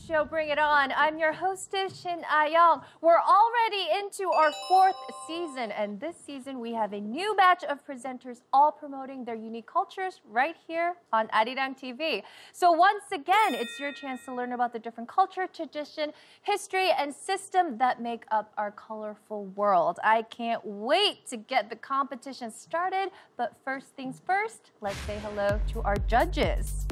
Show, Bring It On. I'm your hostess, Shin Ah-young. We're already into our 4th season, and this season we have a new batch of presenters all promoting their unique cultures right here on Arirang TV. So once again, it's your chance to learn about the different culture, tradition, history, and system that make up our colorful world. I can't wait to get the competition started, but first things first, let's say hello to our judges.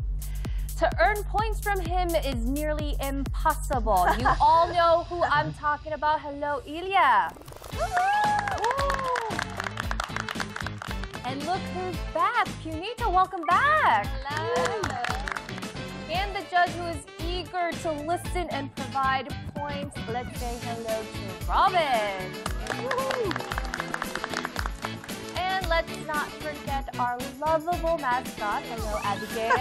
To earn points from him is nearly impossible. You all know who I'm talking about. Hello, Ilya. And look who's back. Punita, welcome back. Hello. And the judge who is eager to listen and provide points. Let's say hello to Robin. And let's not forget our lovable mascot. Hello, Abigail.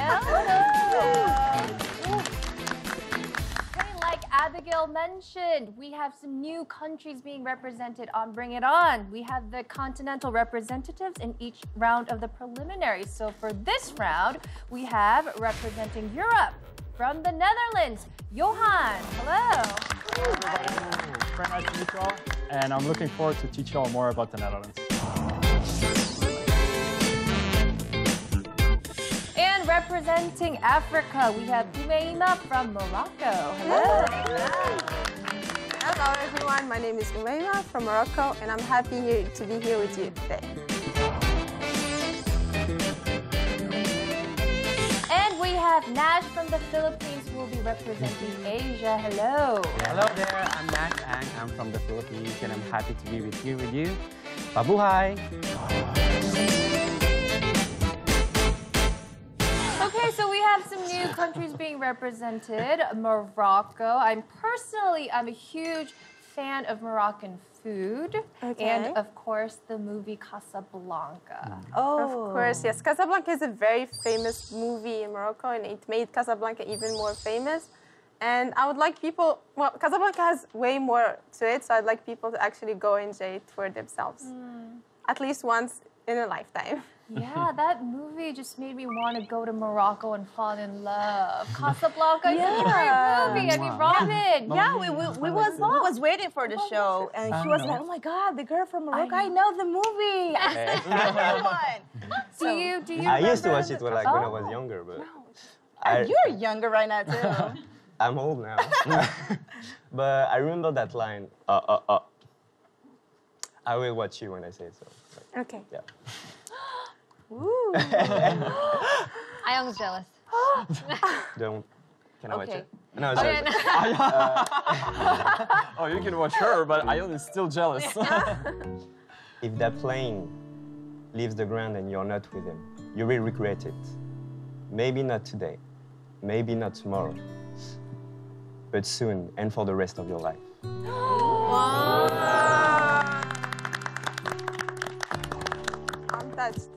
Okay, like Abigail mentioned, we have some new countries being represented on Bring It On. We have the continental representatives in each round of the preliminaries. So for this round, we have representing Europe from the Netherlands, Johan. Hello. Very nice to meet you all. And I'm looking forward to teach you all more about the Netherlands. Representing Africa, we have Oumaima from Morocco. Hello. Hello, everyone. My name is Oumaima from Morocco, and I'm happy to be here with you today. And we have Nash from the Philippines, who will be representing Asia. Hello. Hello there. I'm Nash Ang. I'm from the Philippines, and I'm happy to be with you. Mabuhay. Okay, so we have some new countries being represented. Morocco. I'm a huge fan of Moroccan food. Okay. And of course, the movie Casablanca. Oh. Of course, yes. Casablanca is a very famous movie in Morocco, and it made Casablanca even more famous. And I would like people, well, Casablanca has way more to it, so I'd like people to actually go enjoy it for themselves. At least once in a lifetime. Yeah, that movie just made me want to go to Morocco and fall in love. Casablanca is a great movie. I mean, Robin. Yeah, we was waiting for the show, and she was like, "Oh my God, the girl from Morocco! I know the movie. I know one." Do you? I used to watch it when I was younger, but you're younger right now too. I'm old now. But I remember that line. I will watch you when I say so. Okay. Yeah. Ooh. Ayong's jealous. Can I watch it? No, sorry. Oh, you can watch her, but Ayong is still jealous. If that plane leaves the ground and you're not with him, you will regret it. Maybe not today, maybe not tomorrow, but soon and for the rest of your life. I'm touched.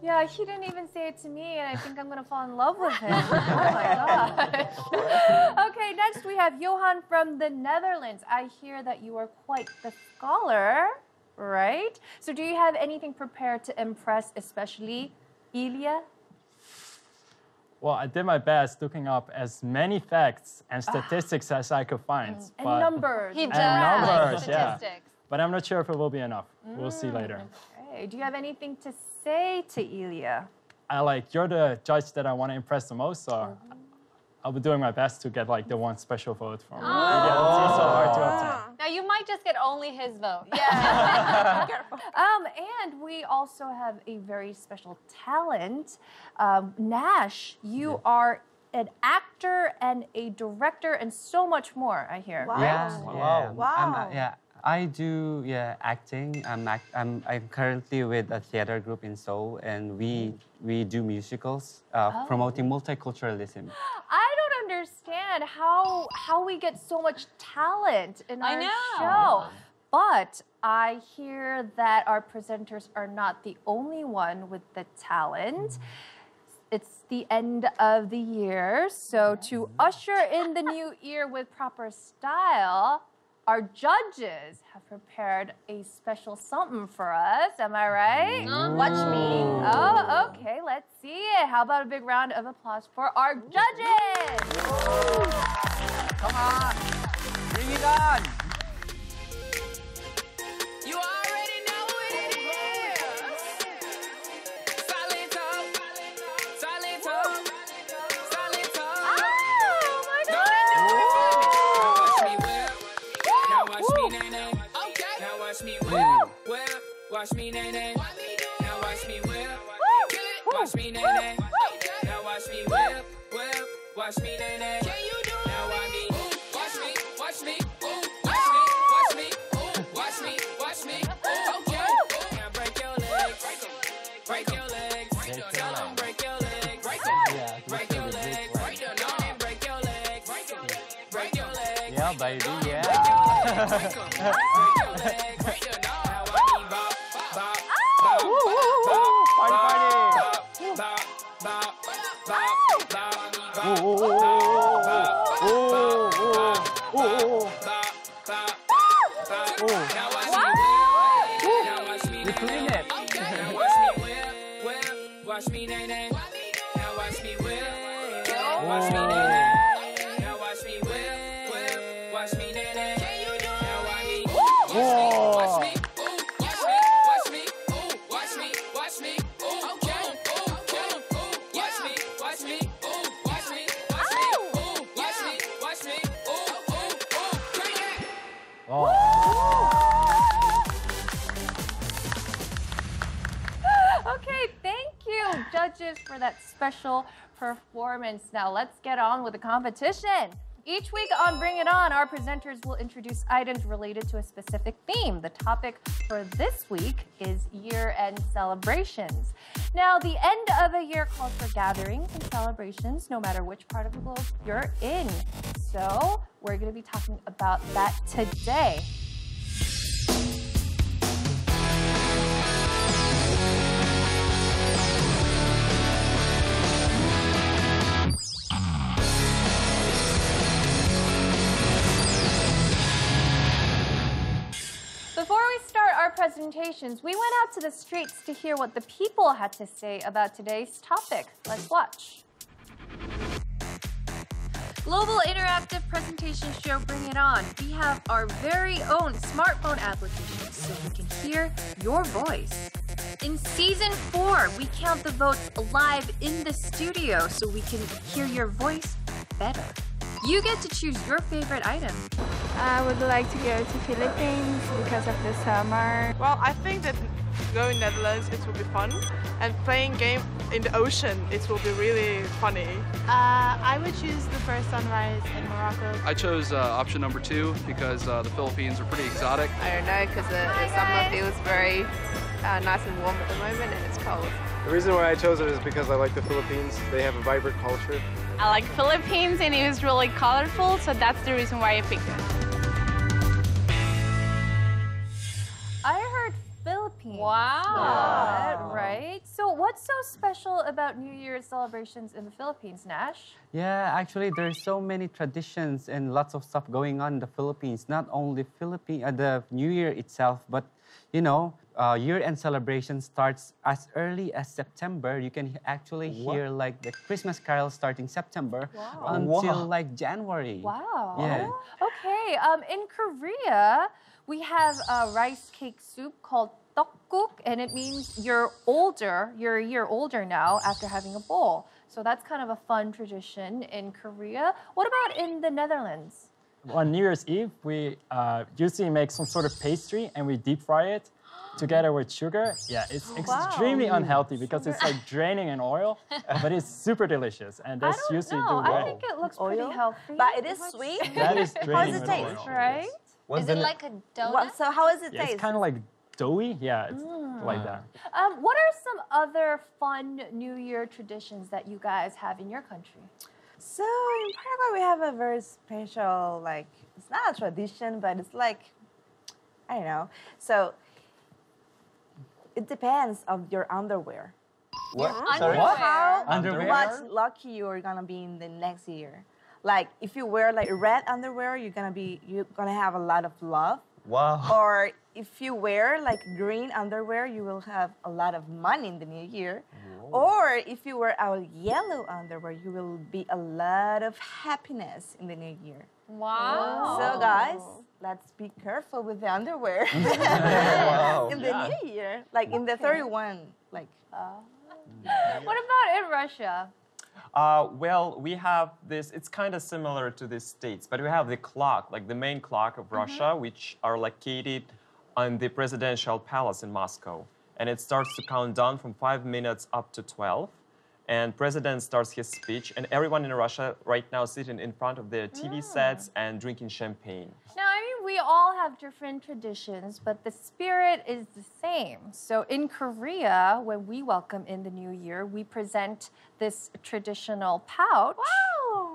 Yeah, he didn't even say it to me, and I think I'm going to fall in love with him. Oh, my gosh. Okay, next we have Johan from the Netherlands. I hear that you are quite the scholar, right? So do you have anything prepared to impress, especially Ilya? Well, I did my best looking up as many facts and statistics as I could find. And numbers. He does. And numbers, statistics. Yeah. But I'm not sure if it will be enough. We'll see later. Okay. Do you have anything to say to Ilya? You're the judge that I want to impress the most, so I'll be doing my best to get the one special vote from. Yeah, it's so hard to obtain. Now you might just get only his vote. Yeah. And we also have a very special talent. Nash, you are an actor and a director and so much more, I hear. Wow. Yeah. Wow. I do acting. I'm currently with a theater group in Seoul, and we do musicals promoting multiculturalism. I don't understand how we get so much talent in our show. But I hear that our presenters are not the only one with the talent. It's the end of the year, so to usher in the new year with proper style, our judges have prepared a special something for us. Am I right? Watch me. Oh, okay, let's see it. How about a big round of applause for our judges? Come on. Bring it on. You already know what it is. Silent talk. Silent talk. Silent talk. Oh, my God. Now watch me nay-nay. Okay. Now watch me whip. Watch me nay-nay. Now watch me whip. Watch me nay-nay. Now watch me whip. Watch me nay-nay. Can you do it? Now watch me. Watch me. Watch me. Watch me. Watch me. Watch me. Okay. Now break your legs. Break your legs. Tell them break your legs. Break your legs. Break your legs. Break your legs. Break your legs. Break your legs. Yeah, baby, yeah. Break your legs. Break your now I mean bop, bop, bop, Party, party. bop, bop, bop, bop, now watch me You clean it. now watch me whip, watch me nay-nay. Now watch me whip, watch me nay-nay. Now watch me whip, watch me nay-nay. Now watch me, watch me, watch me, watch me, watch me, watch me, okay, okay, watch me, watch me, watch me, watch me, watch me, bring it. Okay, thank you, judges, for that special performance. Now let's get on with the competition. Each week on Bring It On, our presenters will introduce items related to a specific theme. The topic for this week is year-end celebrations. Now, the end of a year calls for gatherings and celebrations, no matter which part of the globe you're in. So, we're going to be talking about that today. Before we start our presentations, we went out to the streets to hear what the people had to say about today's topic. Let's watch. Global interactive presentation show Bring It On. We have our very own smartphone application so we can hear your voice. In season 4, we count the votes live in the studio so we can hear your voice better. You get to choose your favorite item. I would like to go to Philippines because of the summer. Well, I think that going Netherlands, it will be fun. And playing game in the ocean, it will be really funny. I would choose the first sunrise in Morocco. I chose option number 2 because the Philippines are pretty exotic. I don't know, because the summer feels very nice and warm at the moment and it's cold. The reason why I chose it is because I like the Philippines. They have a vibrant culture. I like Philippines and it was really colorful, so that's the reason why I picked it. I heard Philippines. Wow. Right? So what's so special about New Year's celebrations in the Philippines, Nash? Yeah, actually, there's so many traditions and lots of stuff going on in the Philippines. Not only the New Year itself, but you know, year-end celebration starts as early as September. You can actually hear like the Christmas carols starting September until like January. Wow. Yeah. Okay. In Korea, we have a rice cake soup called tteokguk, and it means you're older. You're a year older now after having a bowl. So that's kind of a fun tradition in Korea. What about in the Netherlands? On New Year's Eve, we usually make some sort of pastry and we deep fry it together with sugar. Yeah, it's extremely unhealthy because it's like draining in oil, but it's super delicious. And that's usually the way. I think it looks pretty healthy. But it is sweet. That is How draining does it with taste? oil. Right? Is it like a donut? So how does it Yeah, taste? it's kind of like doughy. Yeah, it's like that. What are some other fun New Year traditions that you guys have in your country? So in Paraguay, we have a very special, like, it's not a tradition, but it's like, I don't know. So it depends of your underwear. What? Sorry? Underwear. How Underwear? much lucky you're gonna be in the next year. Like if you wear like red underwear, you're gonna have a lot of love. Wow. Or if you wear like green underwear, you will have a lot of money in the new year. Or if you wear our yellow underwear, you will be a lot of happiness in the new year. Wow. So guys, let's be careful with the underwear Wow. in the new year. Like in the 31, like. What about in Russia? Well, we have this, it's kind of similar to the States, but we have the clock, like the main clock of Russia, which are located on the presidential palace in Moscow. And it starts to count down from 5 minutes up to 12. And president starts his speech, and everyone in Russia right now sitting in front of their TV sets and drinking champagne. Now, I mean, we all have different traditions, but the spirit is the same. So in Korea, when we welcome in the new year, we present this traditional pouch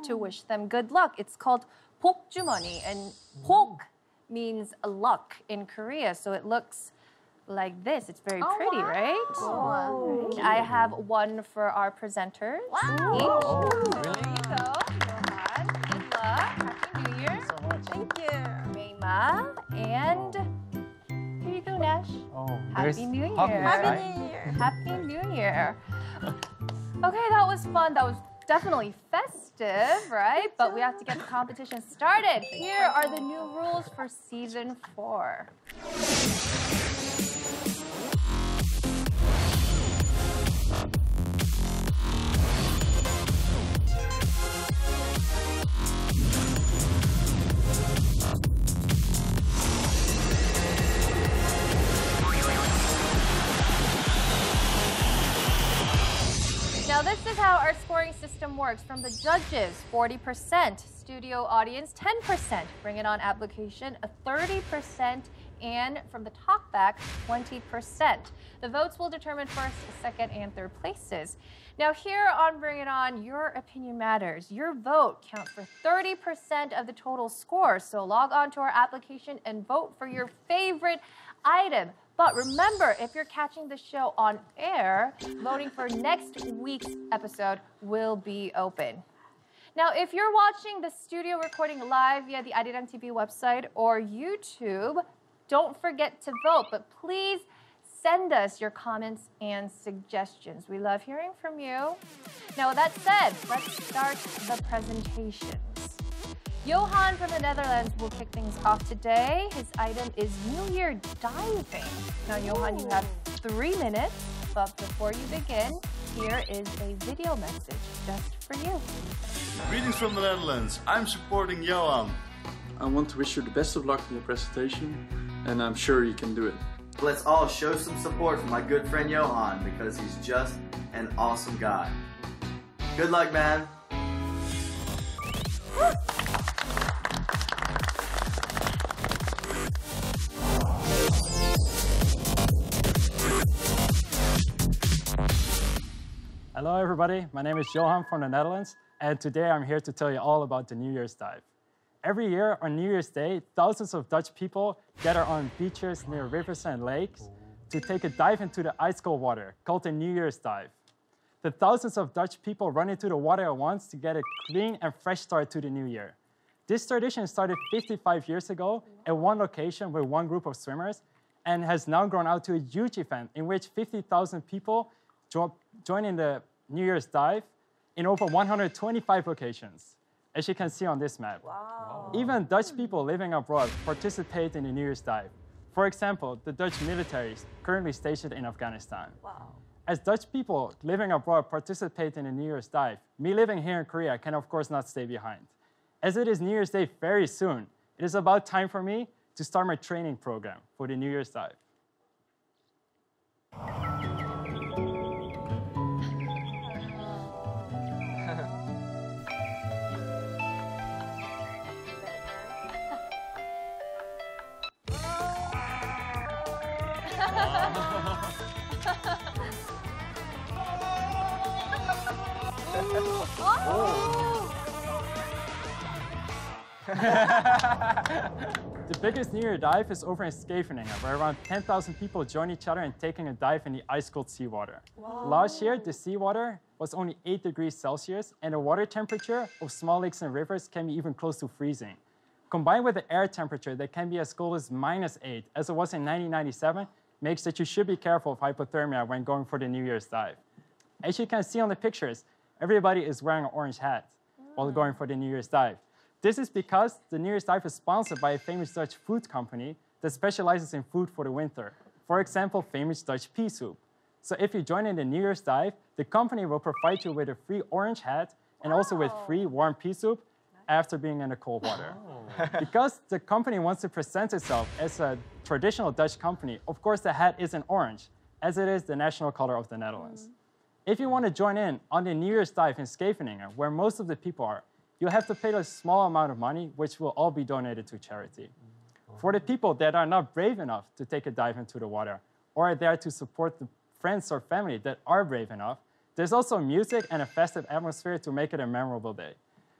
to wish them good luck. It's called 복주머니, and 복 means luck in Korea, so it looks like this. It's very pretty, right? Right. I have one for our presenters. Wow. There you go. Johan, good luck. Happy New Year. Thank you so much. Thank you. Oumaima, and here you go, Nash. Oh, Happy New Year. Happy New Year. Happy New Year. Okay, that was fun. That was definitely festive, right? But we have to get the competition started. Here are the new rules for season 4. Now, this is how our scoring system works. From the judges, 40%. Studio audience, 10%. Bring It On application, 30%. And from the talkback, 20%. The votes will determine first, second, and third places. Now, here on Bring It On, your opinion matters. Your vote counts for 30% of the total score. So log on to our application and vote for your favorite item. But remember, if you're catching the show on air, voting for next week's episode will be open. Now, if you're watching the studio recording live via the Arirang TV website or YouTube, don't forget to vote. But please send us your comments and suggestions. We love hearing from you. Now, with that said, let's start the presentations. Johan from the Netherlands will kick things off today. His item is New Year diving. Now, Johan, you have 3 minutes, but before you begin, here is a video message just for you. Greetings from the Netherlands. I'm supporting Johan. I want to wish you the best of luck in your presentation, and I'm sure you can do it. Let's all show some support for my good friend Johan because he's just an awesome guy. Good luck, man. Hello everybody, my name is Johan from the Netherlands, and today I'm here to tell you all about the New Year's dive. Every year on New Year's Day, thousands of Dutch people gather on beaches near rivers and lakes to take a dive into the ice-cold water, called the New Year's dive. The thousands of Dutch people run into the water at once to get a clean and fresh start to the new year. This tradition started 55 years ago at one location with one group of swimmers and has now grown out to a huge event in which 50,000 people join in the New Year's dive in over 125 locations, as you can see on this map. Wow. Even Dutch people living abroad participate in the New Year's dive. For example, the Dutch military is currently stationed in Afghanistan. Wow. As Dutch people living abroad participate in the New Year's dive, me living here in Korea can of course not stay behind. As it is New Year's Day very soon, it is about time for me to start my training program for the New Year's dive. The biggest New Year dive is over in Scheveningen, where around 10,000 people join each other in taking a dive in the ice-cold seawater. Wow. Last year, the seawater was only 8 degrees Celsius, and the water temperature of small lakes and rivers can be even close to freezing. Combined with the air temperature that can be as cold as -8, as it was in 1997, makes that you should be careful of hypothermia when going for the New Year's dive. As you can see on the pictures, everybody is wearing an orange hat while going for the New Year's dive. This is because the New Year's dive is sponsored by a famous Dutch food company that specializes in food for the winter. For example, famous Dutch pea soup. So if you join in the New Year's dive, the company will provide you with a free orange hat and also with free warm pea soup after being in the cold water. Because the company wants to present itself as a traditional Dutch company, of course the hat isn't orange, as it is the national color of the Netherlands. If you want to join in on the New Year's dive in Scheveningen, where most of the people are, you'll have to pay a small amount of money, which will all be donated to charity. For the people that are not brave enough to take a dive into the water, or are there to support the friends or family that are brave enough, there's also music and a festive atmosphere to make it a memorable day.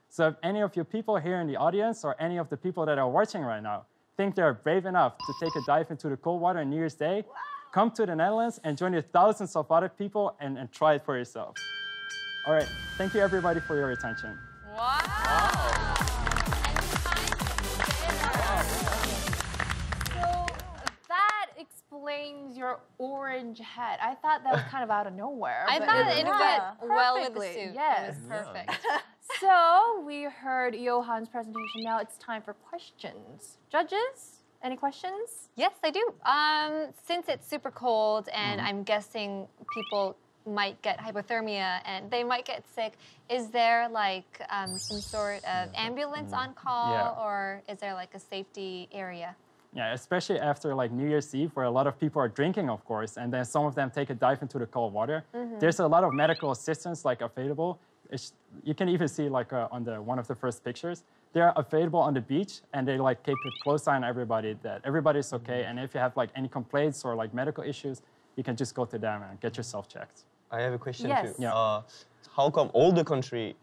So if any of you people here in the audience, or any of the people that are watching right now, think they're brave enough to take a dive into the cold water on New Year's Day, come to the Netherlands and join the thousands of other people and try it for yourself. All right, thank you everybody for your attention. So that explains your orange hat. I thought that was kind of out of nowhere. I but thought it went well with the perfectly. suit. Yes. It was perfect. So we heard Johan's presentation. Now it's time for questions. Judges, any questions? Yes, I do. Since it's super cold and I'm guessing people might get hypothermia and they might get sick, is there like some sort of ambulance on call, or is there like a safety area? Yeah, especially after like New Year's Eve, where a lot of people are drinking, of course, and then some of them take a dive into the cold water. There's a lot of medical assistance like available. You can even see like on one of the first pictures, they're available on the beach, and they like keep a close eye on everybody that everybody's okay. And if you have like any complaints or like medical issues, you can just go to them and get yourself checked. I have a question Yes. too. Yeah. How come all the country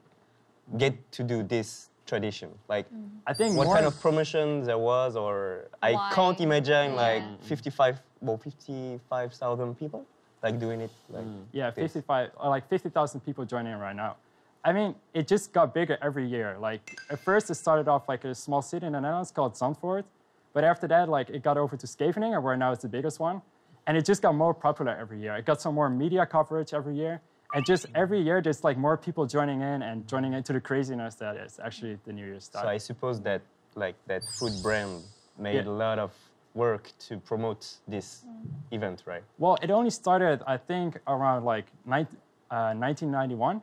get to do this tradition? Like, I think what more kind of promotion there was, or I Why? can't imagine like 55,000 people like doing it. Like Yeah, this. 50,000 people joining in right now. I mean, it just got bigger every year. Like at first it started off like a small city in the Netherlands called Zandvoort. But after that, like it got over to Scheveningen, where now it's the biggest one. And it just got more popular every year. It got some more media coverage every year. And just every year, there's like more people joining in and joining into the craziness that is actually the New Year's dive. So I suppose that like that food brand made a lot of work to promote this event, right? Well, it only started, I think, around like 1991.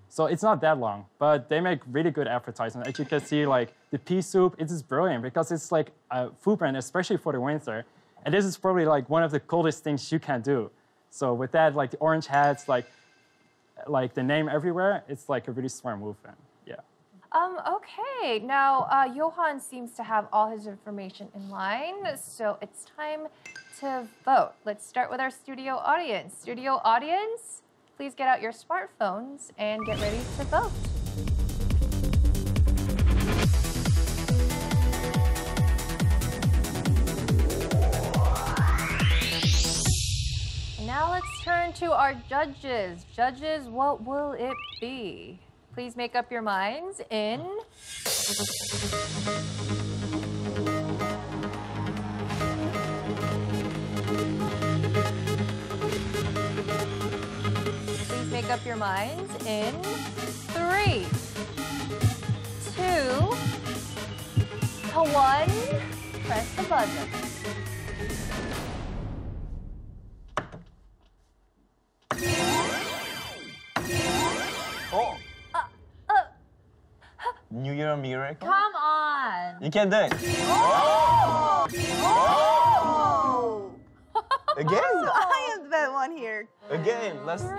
So it's not that long, but they make really good advertising. As you can see, like the pea soup, it is brilliant because it's like a food brand, especially for the winter. And this is probably like one of the coldest things you can do. So with that, like the orange hats, like the name everywhere, it's like a really smart move. And yeah. Okay, now Johan seems to have all his information in line, so it's time to vote. Let's start with our studio audience. Studio audience, please get out your smartphones and get ready to vote. Now let's turn to our judges. Judges, what will it be? Please make up your minds in 3, 2, 1. Press the buzzer. Oh. New Year miracle. Come on. You can do it. Oh! Again? I am the one here. Again. Let's 3 do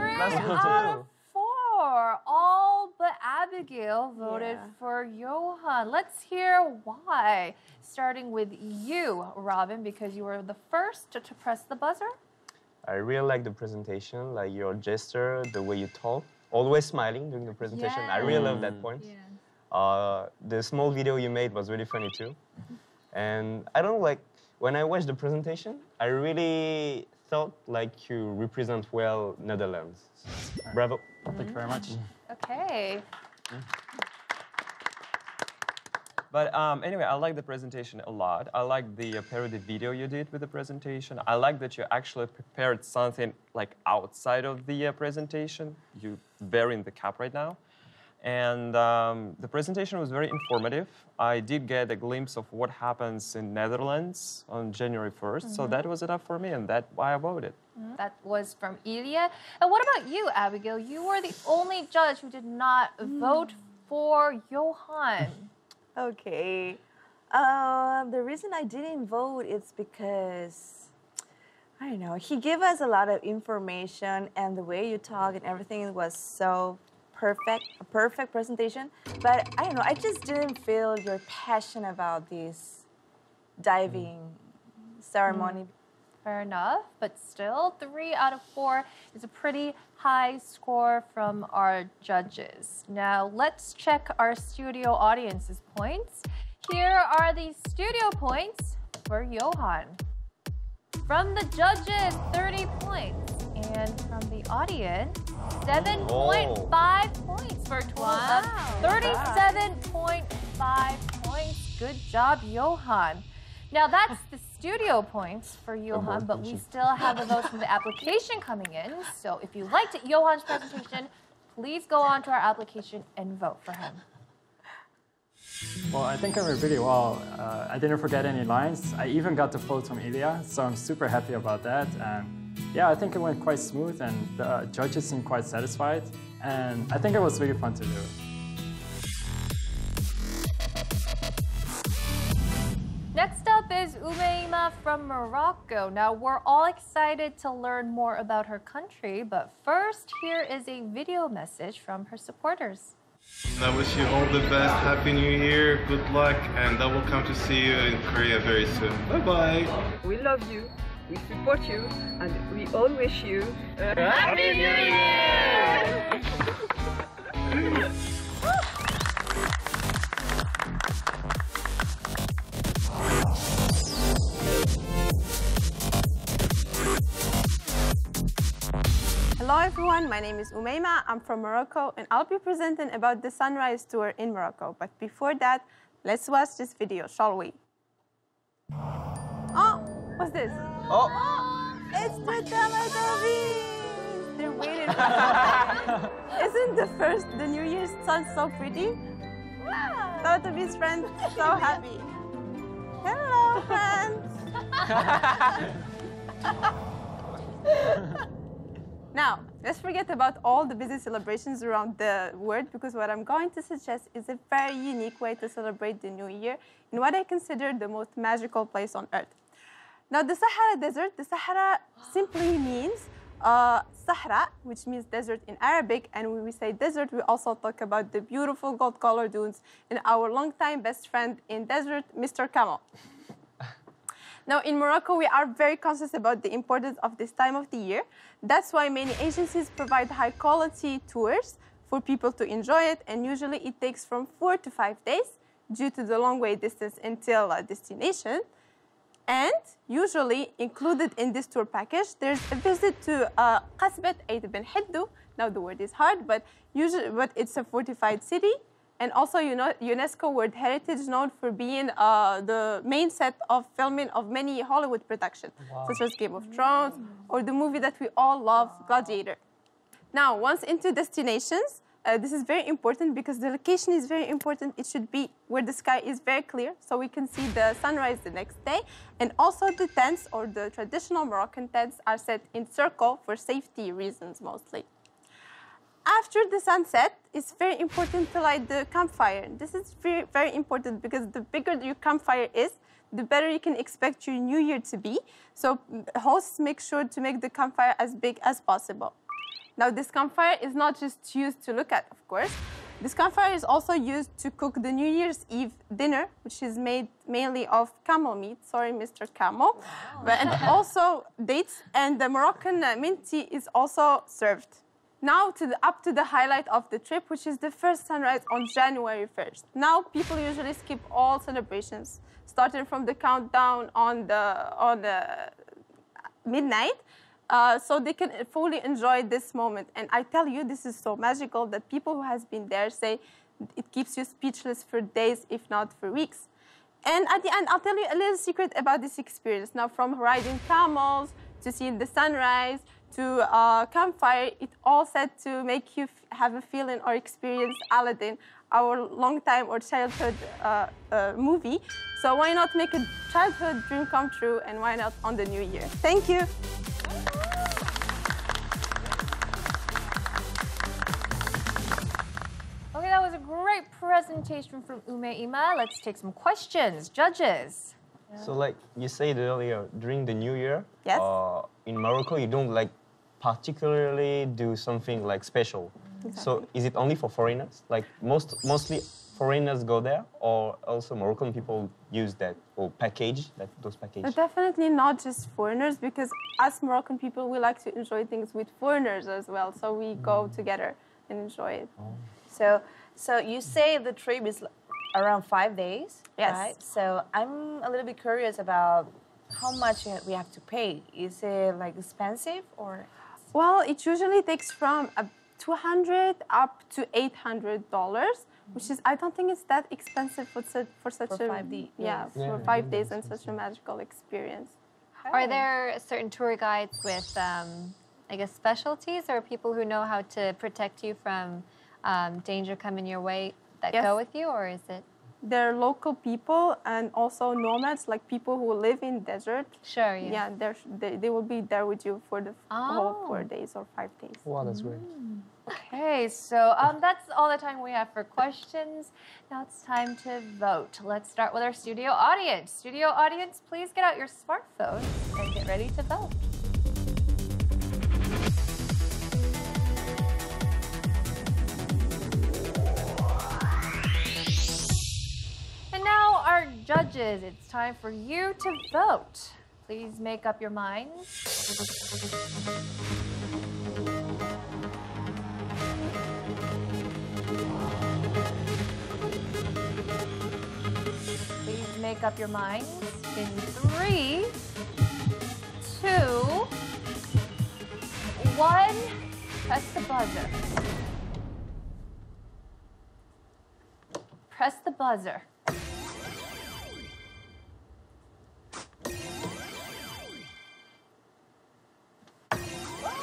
out of 4. All but Abigail voted Yeah. for Johan. Let's hear why. Starting with you, Robin, because you were the first to press the buzzer. I really like the presentation, like your gesture, the way you talk, always smiling during the presentation. I really love that point. The small video you made was really funny too. And I don't know, like, when I watched the presentation, I really felt like you represent well Netherlands. Bravo. Thank you very much. Okay. But anyway, I like the presentation a lot. I like the parody video you did with the presentation. I like that you actually prepared something like outside of the presentation. You're wearing the cap right now. And the presentation was very informative. I did get a glimpse of what happens in Netherlands on January 1st. So that was enough for me, and that's why I voted. That was from Ilya. And what about you, Abigail? You were the only judge who did not vote for Johan. Okay. The reason I didn't vote is because, I don't know, he gave us a lot of information, and the way you talk and everything was so perfect, a perfect presentation. But I don't know, I just didn't feel your passion about this diving ceremony. Fair enough, but still, 3 out of 4 is a pretty high score from our judges. Now, let's check our studio audience's points. Here are the studio points for Johan. From the judges, 30 points. And from the audience, 7.5 points for a total of 37.5 points. Good job, Johan. Now, that's the studio points for Johan, but we still have the votes from the application coming in. So if you liked Johan's presentation, please go on to our application and vote for him. Well, I think I went really well. I didn't forget any lines. I even got the vote from Ilya, so I'm super happy about that. And yeah, I think it went quite smooth, and the judges seemed quite satisfied. And I think it was really fun to do. Next up is Oumaima from Morocco. Now, we're all excited to learn more about her country, but first, here is a video message from her supporters. I wish you all the best. Happy New Year, good luck, and I will come to see you in Korea very soon. Bye-bye. We love you, we support you, and we all wish you a Happy New Year! Hello everyone, my name is Oumaima, I'm from Morocco, and I'll be presenting about the Sunrise Tour in Morocco. But before that, let's watch this video, shall we? Oh, what's this? Oh! It's the Teletubbies! They're waiting for something. Isn't the New Year's sun so pretty? Teletubbies friends, so happy. Hello, friends! Now, let's forget about all the busy celebrations around the world, because what I'm going to suggest is a very unique way to celebrate the New Year in what I consider the most magical place on Earth. Now, the Sahara Desert, the Sahara simply means Sahara, which means desert in Arabic, and when we say desert, we also talk about the beautiful gold-colored dunes and our longtime best friend in desert, Mr. Camel. Now, in Morocco, we are very conscious about the importance of this time of the year. That's why many agencies provide high-quality tours for people to enjoy it, and usually it takes from 4 to 5 days due to the long way distance until destination. And usually included in this tour package, there's a visit to Qasbat Eid Ben Heddu. Now, the word is hard, but it's a fortified city. And also, UNESCO World Heritage, known for being the main set of filming of many Hollywood productions, such as Game of Thrones or the movie that we all love, Gladiator. Now, once into destinations, this is very important because the location is very important. It should be where the sky is very clear, so we can see the sunrise the next day. And also the tents, or the traditional Moroccan tents, are set in circle for safety reasons mostly. After the sunset, it's very important to light the campfire. This is very, very important because the bigger your campfire is, the better you can expect your New Year to be. So hosts make sure to make the campfire as big as possible. Now, this campfire is not just used to look at, of course. This campfire is also used to cook the New Year's Eve dinner, which is made mainly of camel meat. Sorry, Mr. Camel. And also dates, and the Moroccan mint tea is also served. Now up to the highlight of the trip, which is the first sunrise on January 1st. Now people usually skip all celebrations, starting from the countdown on the midnight, so they can fully enjoy this moment. And I tell you, this is so magical that people who has been there say it keeps you speechless for days, if not for weeks. And at the end, I'll tell you a little secret about this experience. Now, from riding camels to seeing the sunrise to campfire, it all said to make you have a feeling or experience Aladdin, our long time or childhood movie. So why not make a childhood dream come true, and why not on the new year? Thank you. Okay, that was a great presentation from Oumaima. Let's take some questions. Judges. So like you said earlier, during the New Year, yes. In Morocco, you don't like particularly do something like special. Exactly. So is it only for foreigners? Like mostly foreigners go there, or also Moroccan people use that or those packages? But definitely not just foreigners, because us Moroccan people, we like to enjoy things with foreigners as well. So we go together and enjoy it. So you say the trip is around 5 days, yes. right? So I'm a little bit curious about how much we have to pay. Is it like expensive or? Well, it usually takes from $200 up to $800, which is, I don't think it's that expensive for such a 5 days. Yeah, for 5 days and such a magical experience. Are there certain tour guides with, I guess, specialties, or people who know how to protect you from danger coming your way that go with you, or is it? They're local people and also nomads, like people who live in desert. Sure, yeah. Yeah, they will be there with you for the whole 4 days or 5 days. Wow, that's great. Okay, so that's all the time we have for questions. Now it's time to vote. Let's start with our studio audience. Studio audience, please get out your smartphones and get ready to vote. Now, our judges, it's time for you to vote. Please make up your minds. Please make up your minds in 3, 2, 1. Press the buzzer. Press the buzzer.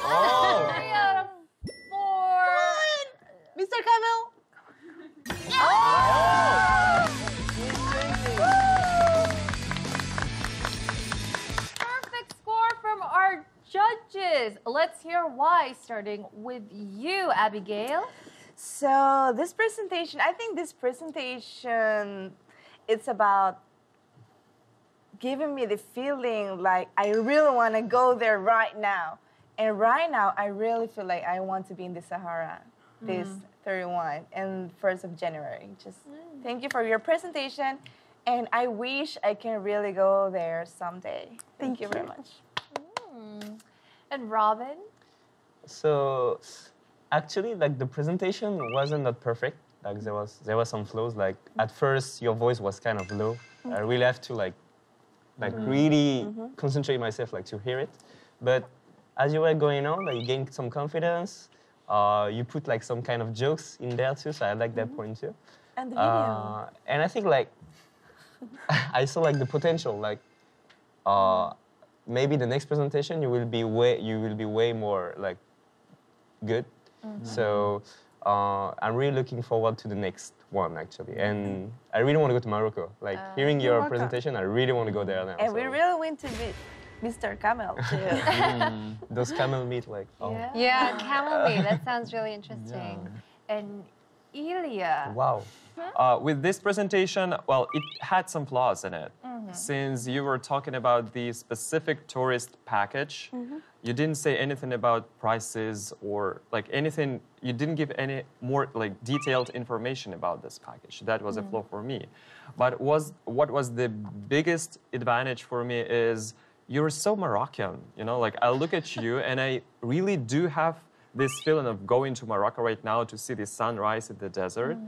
Oh! 3 out of 4. Come on, Mr. Camel. Perfect score from our judges. Let's hear why, starting with you, Abigail. So this presentation, I think this presentation, it's about giving me the feeling like I really want to go there right now. And right now, I really feel like I want to be in the Sahara this 31 and 1st of January. Just thank you for your presentation. And I wish I can really go there someday. Thank you very much. And Robin? So actually, like the presentation wasn't that perfect. Like there was some flaws. Like at first, your voice was kind of low. I really have to like really concentrate myself like to hear it. But as you were going on, like, you gained some confidence. You put like some kind of jokes in there too, so I like that point too. And the video. And I think like I saw like the potential. Like maybe the next presentation you will be way more like good. So I'm really looking forward to the next one actually, and I really want to go to Morocco. Like hearing your presentation, I really want to go there now. And we really want to be Mr. Camel too. Those camel meat, like yeah, camel meat. That sounds really interesting. Yeah. And Ilya. Wow. With this presentation, well, it had some flaws in it. Since you were talking about the specific tourist package, you didn't say anything about prices or like anything. You didn't give any more like detailed information about this package. That was a flaw for me. But what was the biggest advantage for me is you're so Moroccan. You know, like I look at you and I really do have this feeling of going to Morocco right now to see the sunrise in the desert.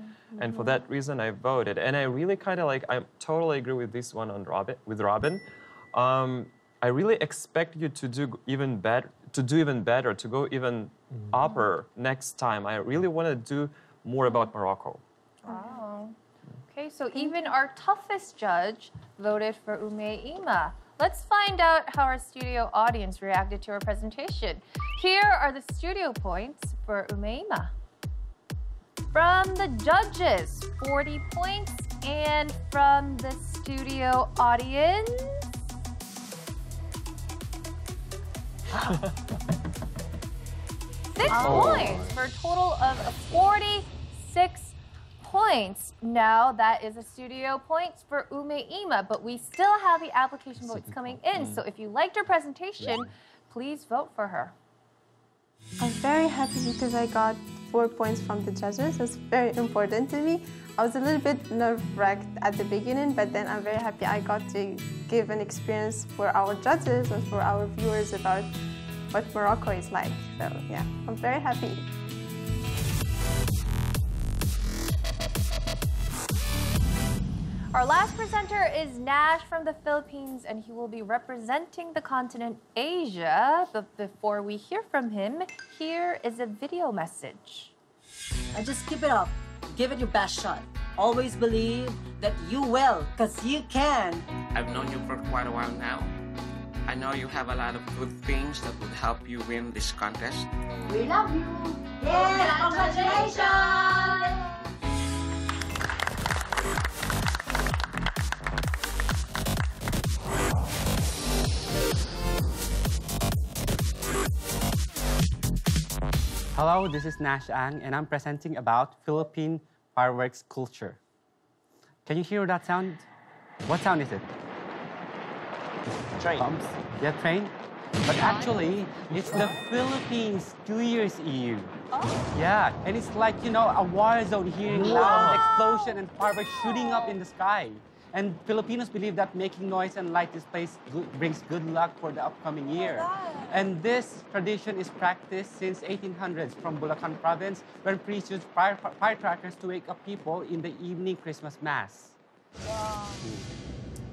And for that reason, I voted. And I really kind of like, I totally agree with this one on Robin. I really expect you to do even better, to go even upper next time. I really want to do more about Morocco. Wow. Okay, so even our toughest judge voted for Oumaima. Let's find out how our studio audience reacted to our presentation. Here are the studio points for Oumaima. From the judges, 40 points, and from the studio audience, 6 points for a total of 46 points. Now that is a studio points for Oumaima, but we still have the application votes coming in. So if you liked her presentation, please vote for her. I'm very happy because I got 4 points from the judges. That's very important to me. I was a little bit nerve-wracked at the beginning, but then I'm very happy I got to give an experience for our judges and for our viewers about what Morocco is like. So yeah, I'm very happy. Our last presenter is Nash from the Philippines, and he will be representing the continent Asia. But before we hear from him, here is a video message. And just keep it up. Give it your best shot. Always believe that you will, because you can. I've known you for quite a while now. I know you have a lot of good things that would help you win this contest. We love you. Yeah, congratulations. Hello, this is Nash Ang, and I'm presenting about Philippine fireworks culture. Can you hear that sound? What sound is it? Train. Pumps? Yeah, train. But actually, it's the Philippines New Year's Eve. Yeah, and it's like, you know, a war zone, hearing loud explosion and fireworks shooting up in the sky. And Filipinos believe that making noise and light displays brings good luck for the upcoming year. And this tradition is practiced since 1800s from Bulacan province, when priests used firecrackers to wake up people in the evening Christmas Mass. Wow.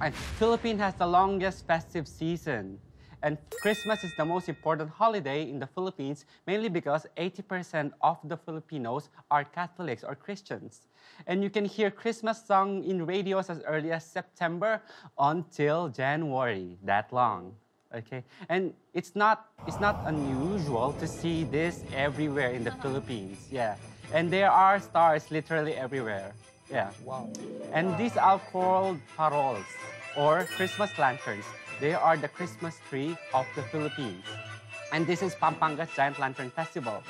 And Philippines has the longest festive season. And Christmas is the most important holiday in the Philippines, mainly because 80% of the Filipinos are Catholics or Christians. And you can hear Christmas song in radios as early as September until January, that long. Okay? And it's not unusual to see this everywhere in the Philippines. Yeah. And there are stars literally everywhere. Yeah. Wow. And these are called paroles, or Christmas lanterns. They are the Christmas tree of the Philippines. And this is Pampanga's Giant Lantern Festival.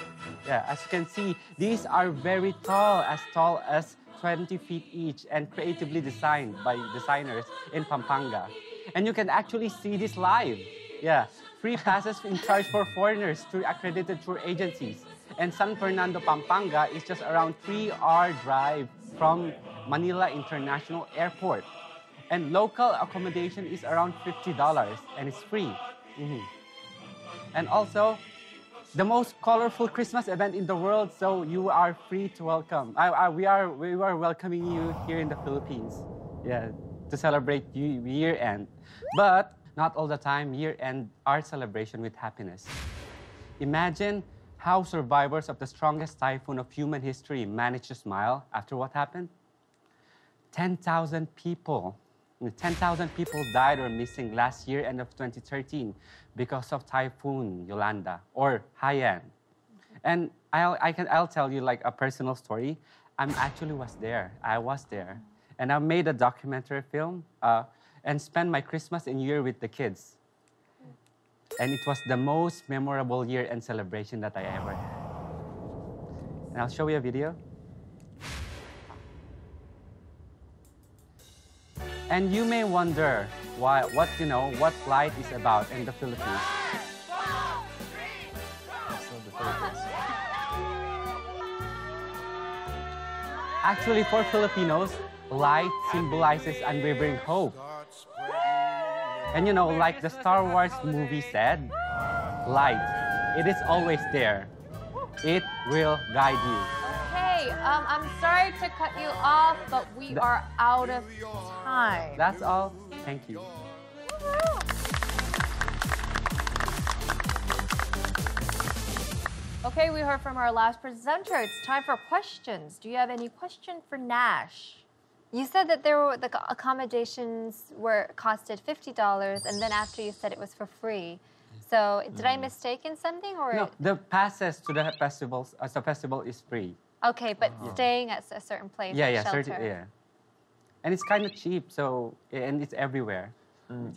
Yeah, as you can see, these are very tall as 20 feet each, and creatively designed by designers in Pampanga. And you can actually see this live. Yeah, free passes in charge for foreigners through accredited tour agencies. And San Fernando, Pampanga is just around 3-hour drive from Manila International Airport. And local accommodation is around $50, and it's free. And also, the most colorful Christmas event in the world, so you are free to welcome. We are welcoming you here in the Philippines, yeah, to celebrate year-end. But not all the time year-end are celebration with happiness. Imagine how survivors of the strongest typhoon of human history managed to smile after what happened. 10,000 people. 10,000 people died or missing last year, end of 2013, because of Typhoon Yolanda or Haiyan. And I'll tell you like a personal story. I was there, and I made a documentary film and spent my Christmas and New Year with the kids. And it was the most memorable year-end celebration that I ever had. And I'll show you a video. And you may wonder what light is about in the Philippines. Actually, for Filipinos, light symbolizes unwavering hope. And you know, like the Star Wars movie said, light, it is always there. it will guide you. Okay, I'm sorry to cut you off, but we are out of time. That's all. Thank you. Okay, we heard from our last presenter. It's time for questions. Do you have any question for Nash? You said that the accommodations costed $50, and then after you said it was for free. So did I mistake something, or No, the passes to the festivals, the festival is free. Okay, but staying at a certain place, like shelter. And it's kind of cheap, so and it's everywhere.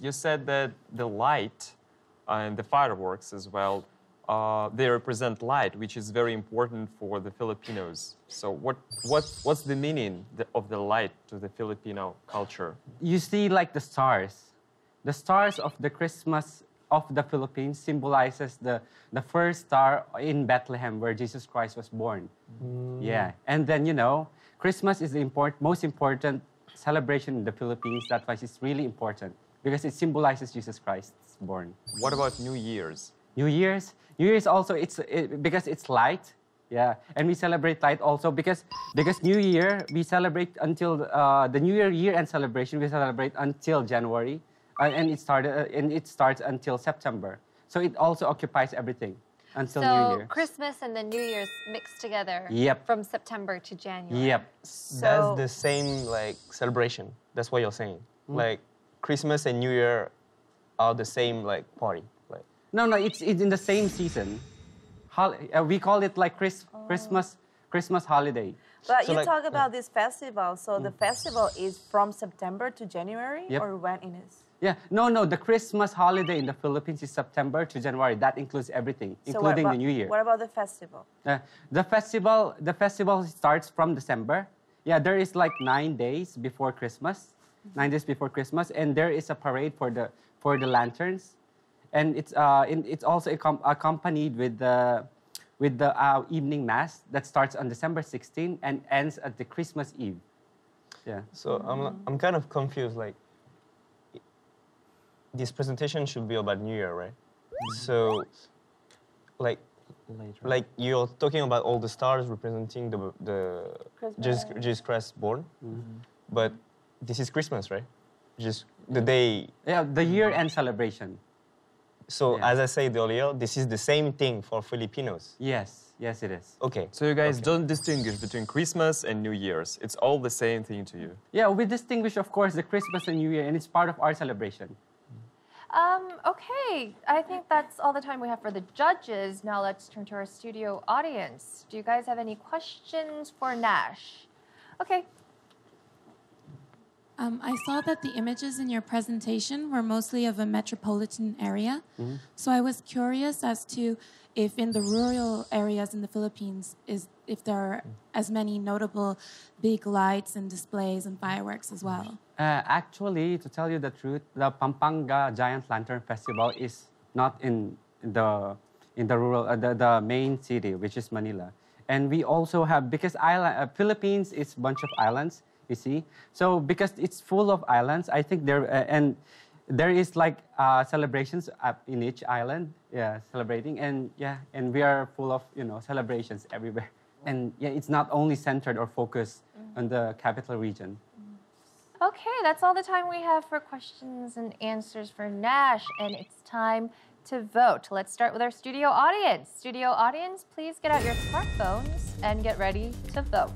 You said that the light and the fireworks as well, they represent light, which is very important for the Filipinos. So what's the meaning of the light to the Filipino culture? You see, like the stars of the Christmas of the Philippines symbolizes the first star in Bethlehem where Jesus Christ was born. Yeah, and then Christmas is the most important celebration in the Philippines. That's why it's really important because it symbolizes Jesus Christ's born. What about New Year's? New Year's also because it's light. Yeah, and we celebrate light also because New Year we celebrate until the New year-end celebration we celebrate until January. And it starts until September. So it also occupies everything until New Year. So Christmas and the New Year's mixed together. Yep. From September to January. Yep. That's the same celebration. That's what you're saying. Like Christmas and New Year are the same party. No, it's in the same season. We call it like Christmas holiday. But you talk about this festival. So the festival is from September to January, or when it is? Yeah, no. The Christmas holiday in the Philippines is September to January. That includes everything, including the New Year. What about the festival? The festival starts from December. Yeah, there is like 9 days before Christmas, 9 days before Christmas, and there is a parade for the lanterns, and it's also accompanied with the evening mass that starts on December 16 and ends at the Christmas Eve. Yeah. So I'm kind of confused. This presentation should be about New Year, right? So, you're talking about all the stars representing the Jesus Christ born, but this is Christmas, right? Just the day. Yeah, the year-end celebration. So, as I said earlier, this is the same thing for Filipinos. Yes, it is. Okay. So you guys don't distinguish between Christmas and New Year's. It's all the same thing to you. Yeah, we distinguish, of course, the Christmas and New Year, and it's part of our celebration. Okay, I think that's all the time we have for the judges. Now let's turn to our studio audience. Do you guys have any questions for Nash? Okay. I saw that the images in your presentation were mostly of a metropolitan area. So I was curious as to if in the rural areas in the Philippines, if there are as many notable big lights and displays and fireworks as well. Actually, to tell you the truth, the Pampanga Giant Lantern Festival is not in the rural, the main city, which is Manila. And we also have, because Philippines is a bunch of islands, you see. So because it's full of islands, I think there is like celebrations in each island, celebrating, and we are full of celebrations everywhere. And it's not only centered or focused on the capital region. Okay, that's all the time we have for questions and answers for Nash, and it's time to vote. Let's start with our studio audience. Studio audience, please get out your smartphones and get ready to vote.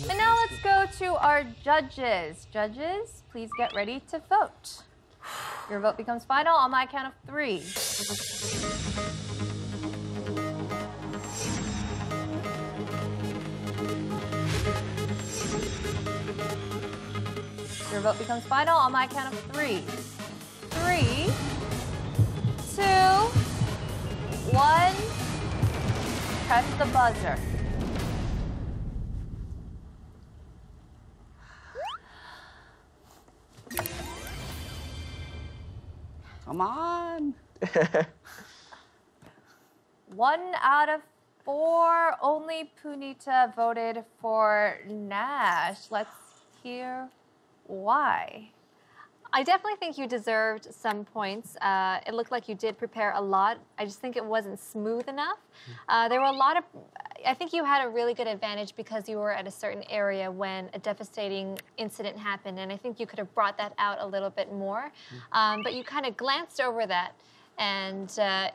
And now let's go to our judges. Judges, please get ready to vote. Your vote becomes final on my count of 3. Your vote becomes final on my count of 3. 3, 2, 1. Press the buzzer. Come on. 1 out of 4. Only Punita voted for Nash. Let's hear Why? I definitely think you deserved some points. It looked like you did prepare a lot. I just think it wasn't smooth enough. There were a lot of, I think you had a really good advantage because you were at a certain area when a devastating incident happened, and I think you could have brought that out a little bit more. But you kind of glanced over that, and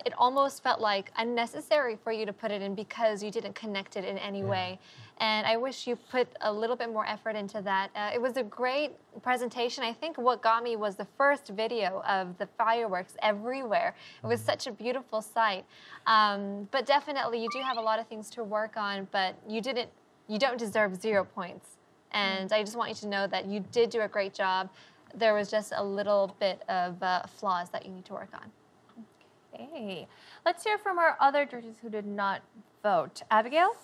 it almost felt like unnecessary for you to put it in because you didn't connect it in any way. And I wish you put a little bit more effort into that. It was a great presentation. I think what got me was the first video of the fireworks everywhere. It was such a beautiful sight. But definitely, you do have a lot of things to work on, but you don't deserve 0 points. And I just want you to know that you did do a great job. There was just a little bit of flaws that you need to work on. Okay. Let's hear from our other judges who did not vote. Abigail?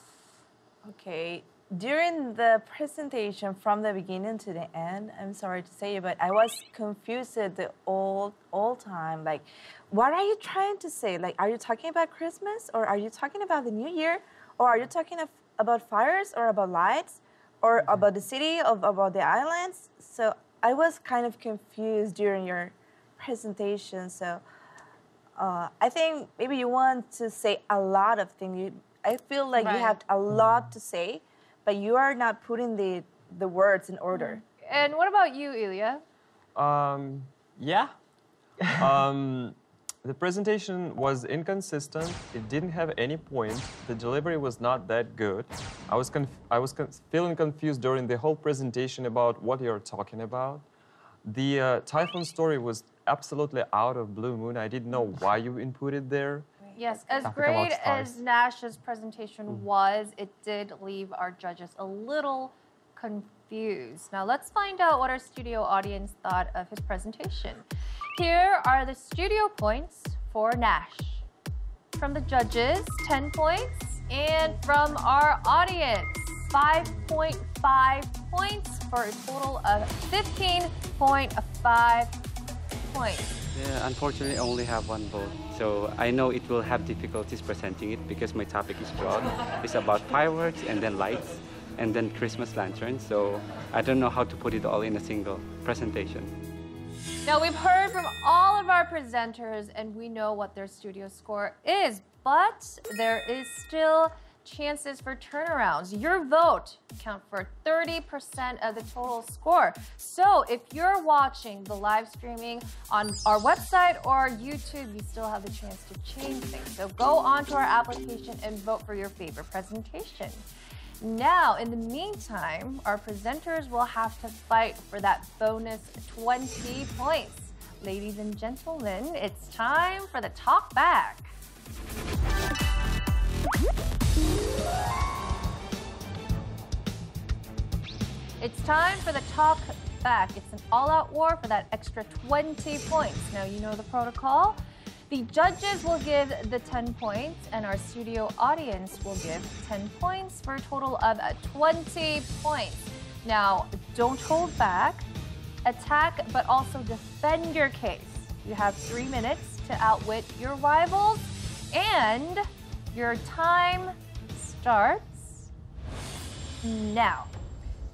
Okay, during the presentation from the beginning to the end, I'm sorry to say it, but I was confused the all time. Like, what are you trying to say? Like, are you talking about Christmas, or are you talking about the New Year, or are you talking about fires, or about lights, or about the city, about the islands? So I was kind of confused during your presentation. So I think maybe you want to say a lot of things. I feel like you have a lot to say, but you are not putting the words in order. And what about you, Ilya? Yeah. The presentation was inconsistent. It didn't have any point. The delivery was not that good. I was feeling confused during the whole presentation about what you're talking about. The typhoon story was absolutely out of blue moon. I didn't know why you inputted there. Yes, as great as Nash's presentation was, it did leave our judges a little confused. Now let's find out what our studio audience thought of his presentation. Here are the studio points for Nash. From the judges, 10 points, and from our audience, 5.5 points for a total of 15.5 points. Yeah, unfortunately, I only have one vote. So I know it will have difficulties presenting it because my topic is broad. It's about fireworks and then lights and then Christmas lanterns. So I don't know how to put it all in a single presentation. Now, we've heard from all of our presenters and we know what their studio score is, but there is still chances for turnarounds. Your vote count for 30% of the total score. So if you're watching the live streaming on our website or YouTube, you still have the chance to change things. So go onto our application and vote for your favorite presentation. Now, in the meantime, our presenters will have to fight for that bonus 20 points. Ladies and gentlemen, it's time for the talk back. It's time for the talk back. It's an all-out war for that extra 20 points. Now, you know the protocol. The judges will give the 10 points, and our studio audience will give 10 points for a total of 20 points. Now, don't hold back. Attack, but also defend your case. You have 3 minutes to outwit your rivals, and your time starts now.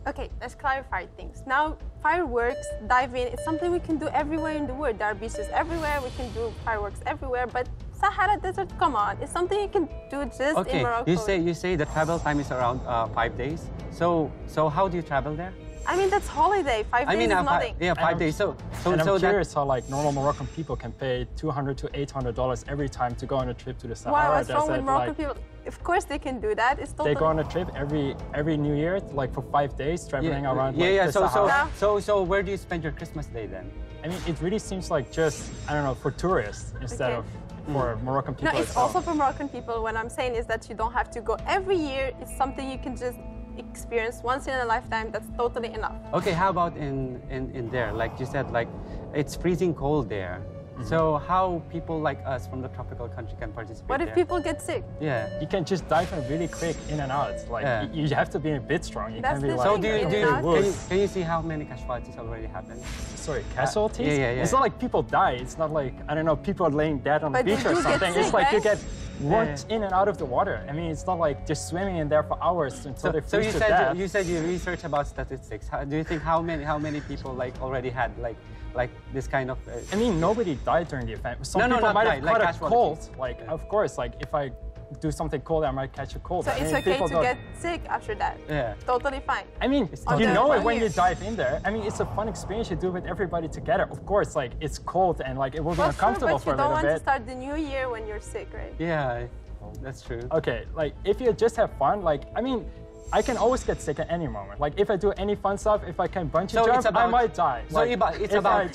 Okay, let's clarify things. Now, fireworks, diving, it's something we can do everywhere in the world. There are beaches everywhere, we can do fireworks everywhere, but Sahara Desert, come on, it's something you can do just in Morocco. You say the travel time is around 5 days. So how do you travel there? I mean, that's holiday. 5 days is nothing. Yeah, 5 days. So I'm curious how like normal Moroccan people can pay $200 to $800 every time to go on a trip to the Sahara Desert. What's wrong with Moroccan people? Of course they can do that. It's totally... They go on a trip every New Year, like for 5 days, traveling around the Sahara. So where do you spend your Christmas day then? I mean, it really seems like just, I don't know, for tourists instead of for Moroccan people. No, it's also for Moroccan people. What I'm saying is that you don't have to go every year. It's something you can just experience once in a lifetime. That's totally enough. Okay, how about in there? Like you said, like it's freezing cold there. So how people like us from the tropical country can participate? What if people get sick? Yeah, you can just dive in really quick in and out. Like you have to be a bit strong. You can't be like. So can you see how many casualties already happened? Sorry, casualties? Yeah. It's not like people die. It's not like, I don't know, people are laying dead on the beach or something. It's like you get worked in and out of the water. I mean, it's not like just swimming in there for hours until they freeze to death. You said you researched about statistics. Do you think how many people like already had like this kind of? I mean, nobody died during the event. Some people might have caught a cold. Like, of course, like if I do something cold, I might catch a cold. So it's okay to get sick after that? Yeah. Totally fine. I mean, you know it when you dive in there. I mean, it's a fun experience you do with everybody together. Of course, like it's cold and like it will be uncomfortable for a little bit. But you don't want to start the new year when you're sick, right? Yeah, that's true. Okay, like if you just have fun, like I mean, I can always get sick at any moment. Like if I do any fun stuff, if I can bungee jump, I might die. So like, it's about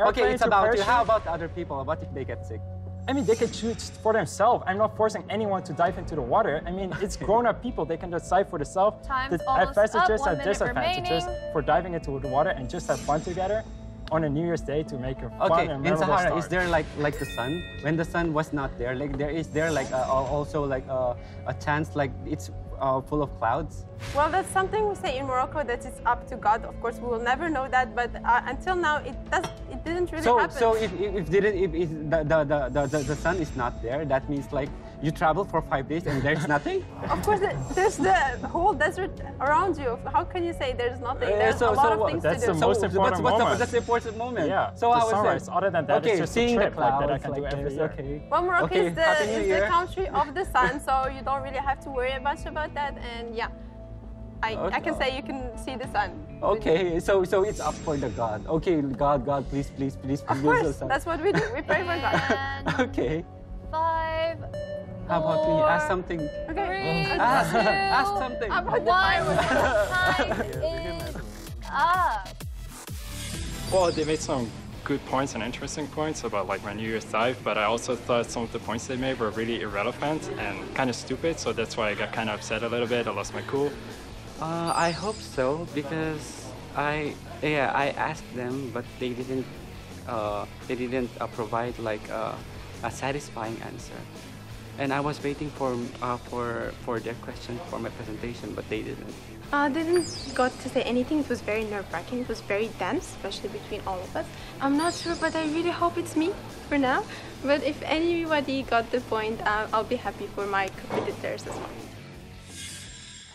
okay, it's about you. How about other people? What if they get sick? I mean, they can choose for themselves. I'm not forcing anyone to dive into the water. I mean, it's grown-up people. They can decide for themselves. Time's almost up, 1 minute remaining. For diving into the water and just have fun together on a New Year's Day to make a fun and memorable in Sahara, start. is there like the sun? When the sun was not there, like is there like also like a chance like it's full of clouds? Well, that's something we say in Morocco that it's up to God. Of course, we will never know that, but until now, it didn't really happen. So if the sun is not there, that means like you travel for 5 days and there's nothing? Of course, there's the whole desert around you. How can you say there's nothing? There's a lot of things to do. That's the most important moment. That's the important moment. Yeah, so the sunrise. Other than that, it's just a trip like that I can do every year. Okay. Well, Morocco is the country of the sun, so you don't really have to worry much about that. And yeah, I can say you can see the sun. Okay, so it's up for the God. Okay, God, please. Of course, that's what we do. We pray for God. Okay. 5, 4, how about we ask something? Okay. Ask something. About time is up. Well, they made some good points and interesting points about like my New Year's dive, but I also thought some of the points they made were really irrelevant and kind of stupid, so that's why I got kind of upset a little bit. I lost my cool. I hope so, because I asked them, but they didn't provide like a satisfying answer, and I was waiting for their question for my presentation, but they didn't. They didn't got to say anything. It was very nerve-wracking. It was very dense, especially between all of us. I'm not sure, but I really hope it's me for now. But if anybody got the point, I'll be happy for my competitors as well.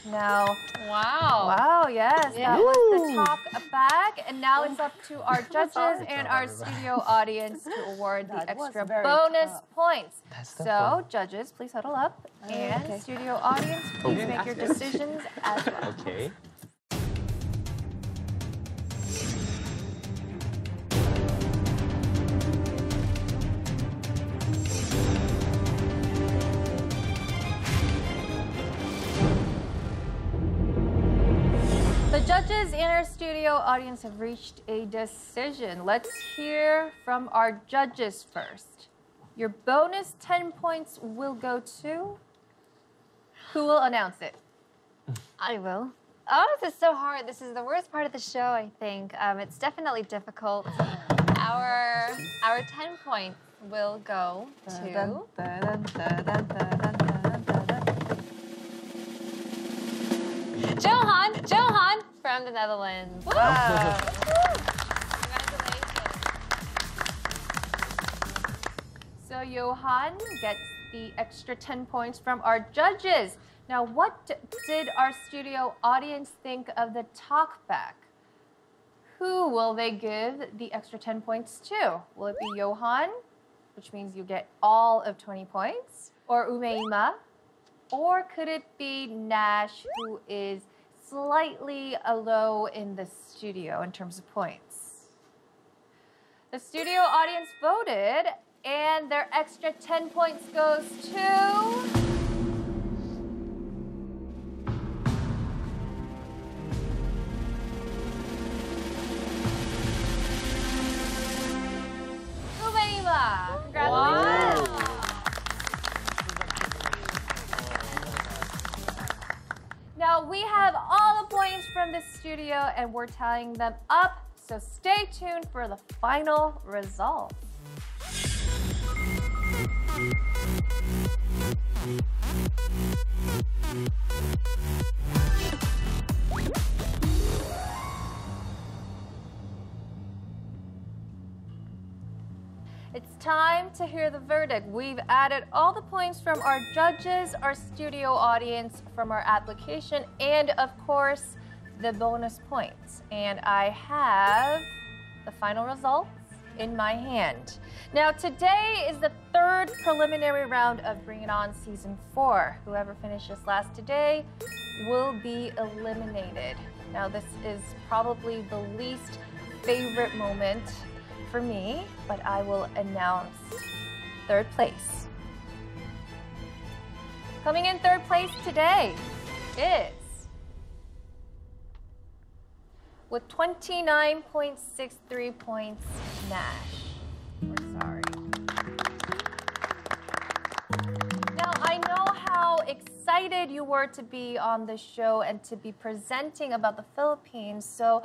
Now, wow, yes, that was the talk back, and now it's up to our judges and our studio audience to award the extra bonus points. So, judges, please huddle up, and studio audience, please make your decisions as well. Okay. The judges and our studio audience have reached a decision. Let's hear from our judges first. Your bonus 10 points will go to... Who will announce it? I will. Oh, this is so hard. This is the worst part of the show, I think. It's definitely difficult. Our 10 points will go to... Johan from the Netherlands. Wow. Congratulations. So Johan gets the extra 10 points from our judges. Now, what did our studio audience think of the talkback? Who will they give the extra 10 points to? Will it be Johan, which means you get all of 20 points, or Oumaima? Or could it be Nash, who is slightly low in the studio in terms of points? The studio audience voted, and their extra 10 points goes to... Oumaima. Congratulations. Wow. Now, we have all the points from the studio, and we're tallying them up, so stay tuned for the final results. It's time to hear the verdict. We've added all the points from our judges, our studio audience, from our application, and of course, the bonus points. And I have the final results in my hand. Now, today is the third preliminary round of Bring It On Season 4. Whoever finishes last today will be eliminated. Now, this is probably the least favorite moment for me, but I will announce third place. Coming in third place today is, with 29.63 points, Nash. We're sorry. Now, I know how excited you were to be on the show and to be presenting about the Philippines. So,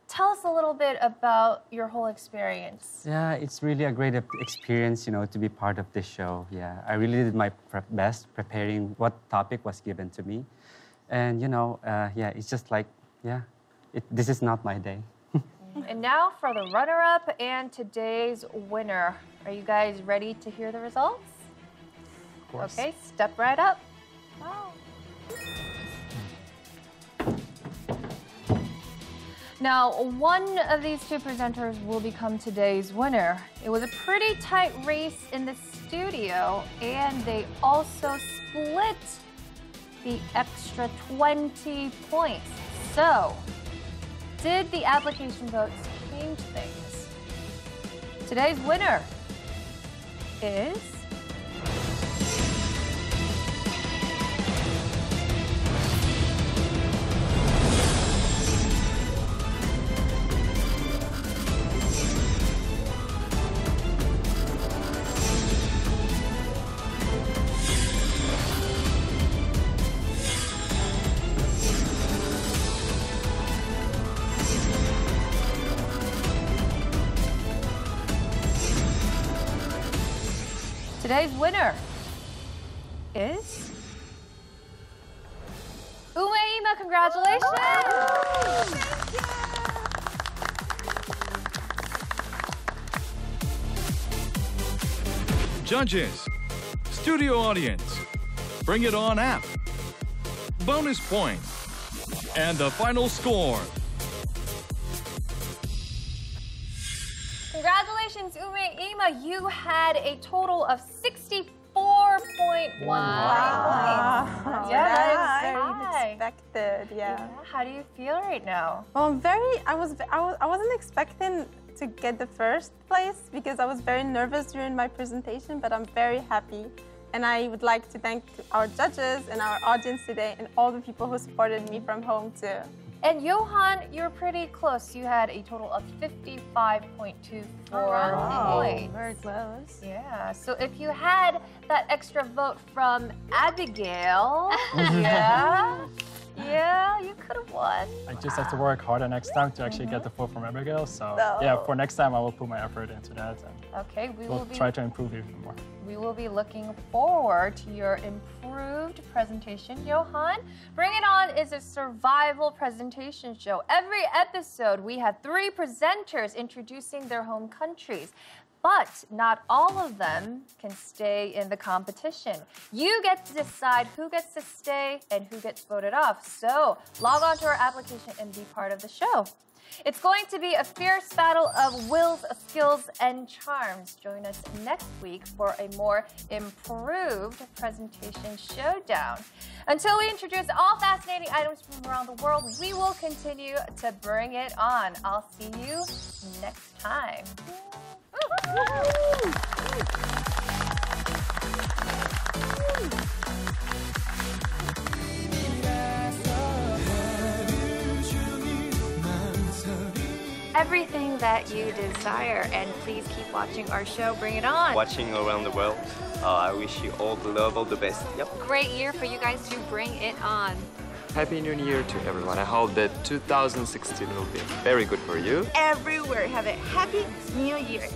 tell us a little bit about your whole experience. Yeah, it's really a great experience, you know, to be part of this show. Yeah, I really did my best preparing what topic was given to me. And, you know, yeah, it's just like, yeah, this is not my day. And now for the runner-up and today's winner. Are you guys ready to hear the results? Of course. Okay, step right up. Wow. Now, one of these two presenters will become today's winner. It was a pretty tight race in the studio, and they also split the extra 20 points. So, did the application votes change things? Today's winner is... Today's winner is Oumaima. Congratulations! Judges, studio audience, Bring It On app, bonus points, and the final score. Congratulations, Oumaima. You had a total of 64.1 Wow. points. Yeah, Very very high. unexpected. Yeah. How do you feel right now? Well, I wasn't expecting to get the first place because I was very nervous during my presentation, but I'm very happy. And I would like to thank our judges and our audience today and all the people who supported me from home too. And Johan, you're pretty close. You had a total of 55.24 points. Very close. Yeah, so if you had that extra vote from Abigail, yeah, you could have won. I just have to work harder next time to actually get the vote from Abigail. So No. yeah, for next time I will put my effort into that, and Okay, we'll try to improve even more. We will be looking forward to your improved presentation, Johan. Bring It On is a survival presentation show. Every episode, we have 3 presenters introducing their home countries. But not all of them can stay in the competition. You get to decide who gets to stay and who gets voted off. So log on to our application and be part of the show. It's going to be a fierce battle of wills, skills, and charms. Join us next week for a more improved presentation showdown. Until we introduce all fascinating items from around the world, we will continue to bring it on. I'll see you next time. Everything that you desire, and please keep watching our show, Bring It On. Watching around the world, I wish you all the love, all the best. Yep. Great year for you guys to Bring It On. Happy New Year to everyone. I hope that 2016 will be very good for you. Everywhere, have a happy new year.